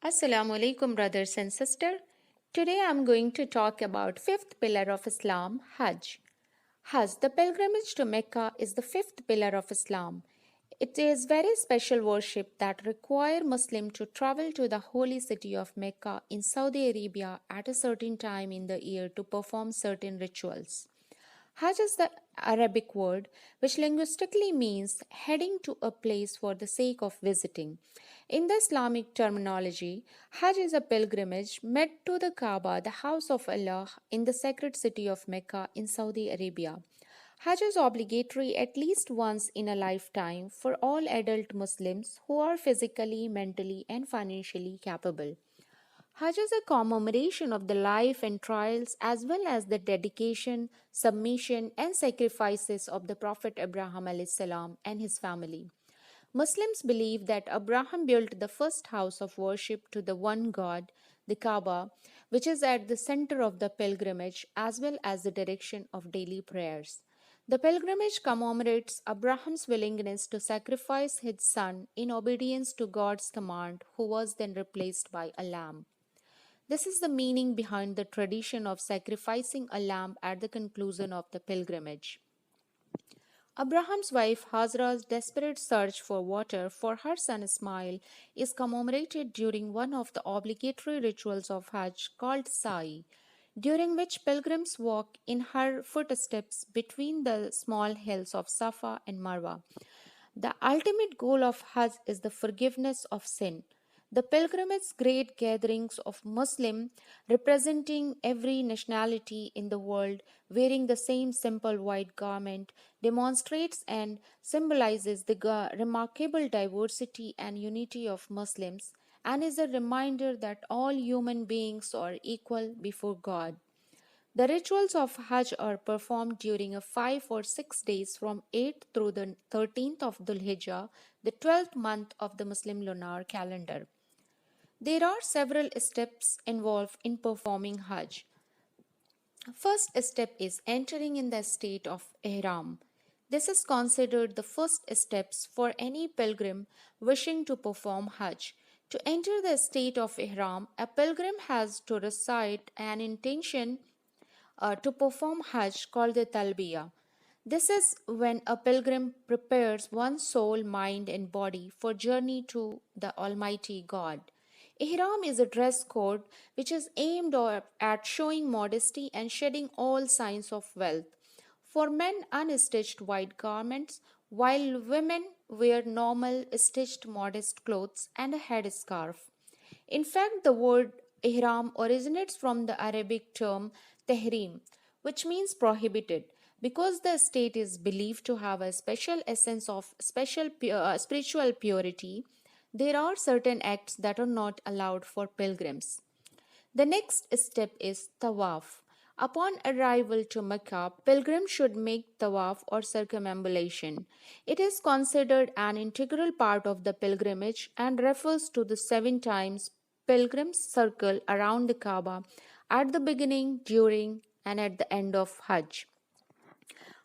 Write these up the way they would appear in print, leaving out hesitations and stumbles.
Assalamu alaikum, brothers and sisters. Today I'm going to talk about fifth pillar of Islam, Hajj. Hajj, the pilgrimage to Mecca, is the fifth pillar of Islam. It is very special worship that require Muslim to travel to the holy city of Mecca in Saudi Arabia at a certain time in the year to perform certain rituals. Hajj is the Arabic word which linguistically means heading to a place for the sake of visiting. In the Islamic terminology, Hajj is a pilgrimage made to the Kaaba, the house of Allah, in the sacred city of Mecca in Saudi Arabia. Hajj is obligatory at least once in a lifetime for all adult Muslims who are physically, mentally, and financially capable. Hajj is a commemoration of the life and trials as well as the dedication, submission, and sacrifices of the Prophet Abraham alayhis salam and his family. Muslims believe that Abraham built the first house of worship to the one God, the Kaaba, which is at the center of the pilgrimage as well as the direction of daily prayers. The pilgrimage commemorates Abraham's willingness to sacrifice his son in obedience to God's command, who was then replaced by a lamb. This is the meaning behind the tradition of sacrificing a lamb at the conclusion of the pilgrimage. Abraham's wife Hajra's desperate search for water for her son Ismail is commemorated during one of the obligatory rituals of Hajj called Sa'i, during which pilgrims walk in her footsteps between the small hills of Safa and Marwa. The ultimate goal of Hajj is the forgiveness of sin. The pilgrimage great gatherings of Muslims representing every nationality in the world wearing the same simple white garment demonstrates and symbolizes the remarkable diversity and unity of Muslims and is a reminder that all human beings are equal before God. The rituals of Hajj are performed during a 5 or 6 days from 8th through the 13th of Dhul Hijjah, the 12th month of the Muslim lunar calendar. There are several steps involved in performing Hajj. First step is entering in the state of Ihram. This is considered the first steps for any pilgrim wishing to perform Hajj. To enter the state of Ihram, a pilgrim has to recite an intention to perform Hajj called the Talbiyah. This is when a pilgrim prepares one's soul, mind, and body for journey to the Almighty God. Ihram is a dress code which is aimed at showing modesty and shedding all signs of wealth. For men, unstitched white garments, while women wear normal stitched modest clothes and a headscarf. In fact, the word ihram originates from the Arabic term tahrim, which means prohibited. Because the state is believed to have a special essence of spiritual purity, there are certain acts that are not allowed for pilgrims. The next step is tawaf. Upon arrival to Mecca, pilgrims should make tawaf or circumambulation. It is considered an integral part of the pilgrimage and refers to the 7 times pilgrims circle around the Kaaba at the beginning, during, and at the end of Hajj.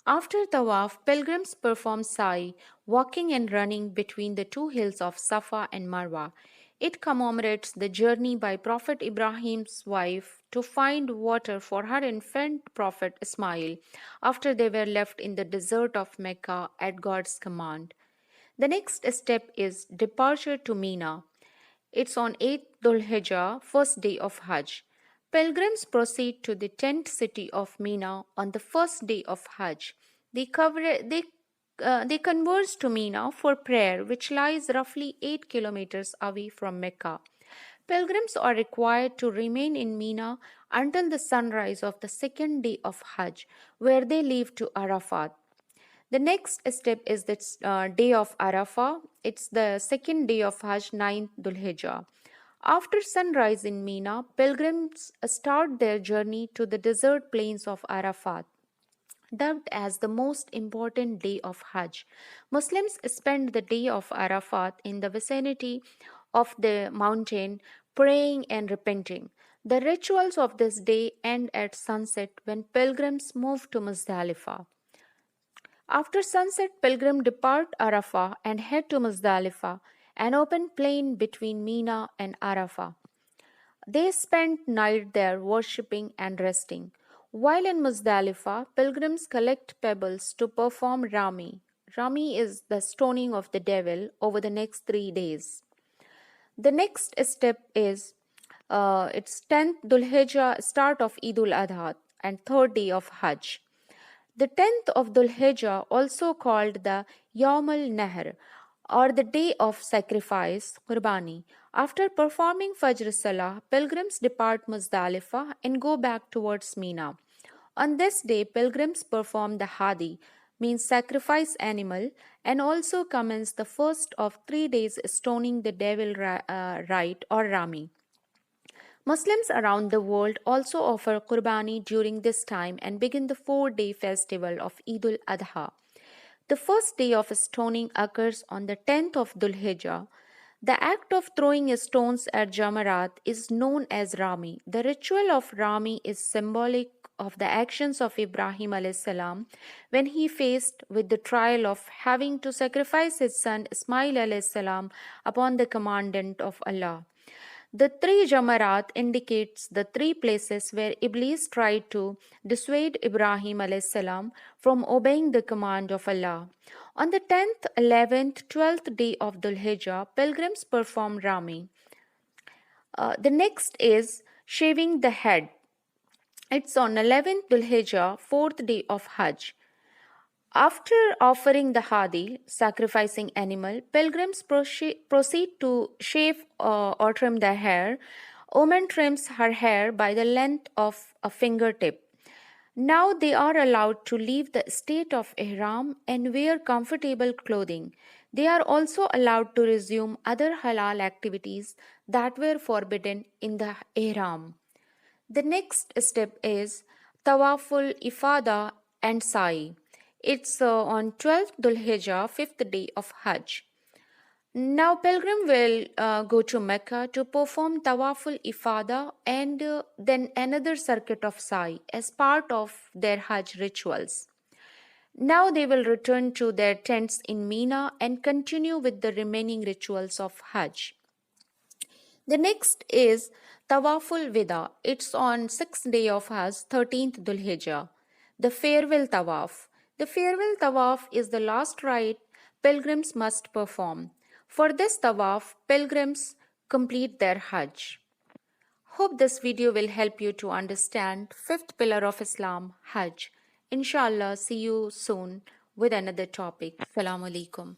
After Tawaf, pilgrims perform Sa'i, walking and running between the two hills of Safa and Marwa. It commemorates the journey by Prophet Ibrahim's wife to find water for her infant prophet Ismail after they were left in the desert of Mecca at God's command. The next step is departure to Mina. It's on 8th Dhul Hijjah, first day of Hajj. Pilgrims proceed to the tent city of Mina on the first day of Hajj. They converge to Mina for prayer, which lies roughly 8 kilometers away from Mecca. Pilgrims are required to remain in Mina until the sunrise of the second day of Hajj, where they leave to Arafat. The next step is the day of Arafah. It's the second day of Hajj, 9th Dhul Hijjah. After sunrise in Mina, pilgrims start their journey to the desert plains of Arafat. Dubbed as the most important day of Hajj, Muslims spend the day of Arafat in the vicinity of the mountain, praying and repenting. The rituals of this day end at sunset when pilgrims move to Muzdalifah. After sunset, pilgrims depart Arafah and head to Muzdalifah. an open plain between Mina and Arafah. They spent night there worshipping and resting. While in Muzdalifah, pilgrims collect pebbles to perform Rami. Rami is the stoning of the devil over the next 3 days. The next step is it's 10th Dhul Hijjah, start of Eid ul Adha, and third day of Hajj. The 10th of Dhul Hijjah, also called the Yawm al Nahr, or the day of sacrifice, Qurbani. After performing Fajr Salah, pilgrims depart Muzdalifah and go back towards Mina. On this day, pilgrims perform the Hadi, means sacrifice animal, and also commence the first of 3 days stoning the devil rite or Rami. Muslims around the world also offer Qurbani during this time and begin the 4 day festival of Eid ul Adha. The first day of stoning occurs on the 10th of Dhul Hijjah. The act of throwing stones at Jamarat is known as Rami. The ritual of Rami is symbolic of the actions of Ibrahim alayhis salam when he faced with the trial of having to sacrifice his son Ismail alayhis salam upon the commandment of Allah. The three Jamarat indicates the three places where Iblis tried to dissuade Ibrahim alayhis salam from obeying the command of Allah. On the 10th, 11th, 12th day of Dhul Hijjah, pilgrims perform Rami. The next is shaving the head. It's on 11th Dhul Hijjah, 4th day of Hajj. After offering the Hadi, sacrificing animal, pilgrims proceed to shave or trim their hair. Woman trims her hair by the length of a fingertip. Now they are allowed to leave the state of Ihram and wear comfortable clothing. They are also allowed to resume other halal activities that were forbidden in the Ihram. The next step is Tawaful Ifada and Sa'i. It's on 12th Dhul Hijjah, 5th day of Hajj. Now pilgrim will go to Mecca to perform Tawaful Ifada and then another circuit of Sa'i as part of their Hajj rituals. Now they will return to their tents in Mina and continue with the remaining rituals of Hajj. The next is Tawaful Wida. It's on 6th day of Hajj, 13th Dhul Hijjah. The farewell Tawaf. The farewell Tawaf is the last rite pilgrims must perform. For this Tawaf, pilgrims complete their Hajj. Hope this video will help you to understand fifth pillar of Islam, Hajj. Inshallah, see you soon with another topic. Assalamu alaikum.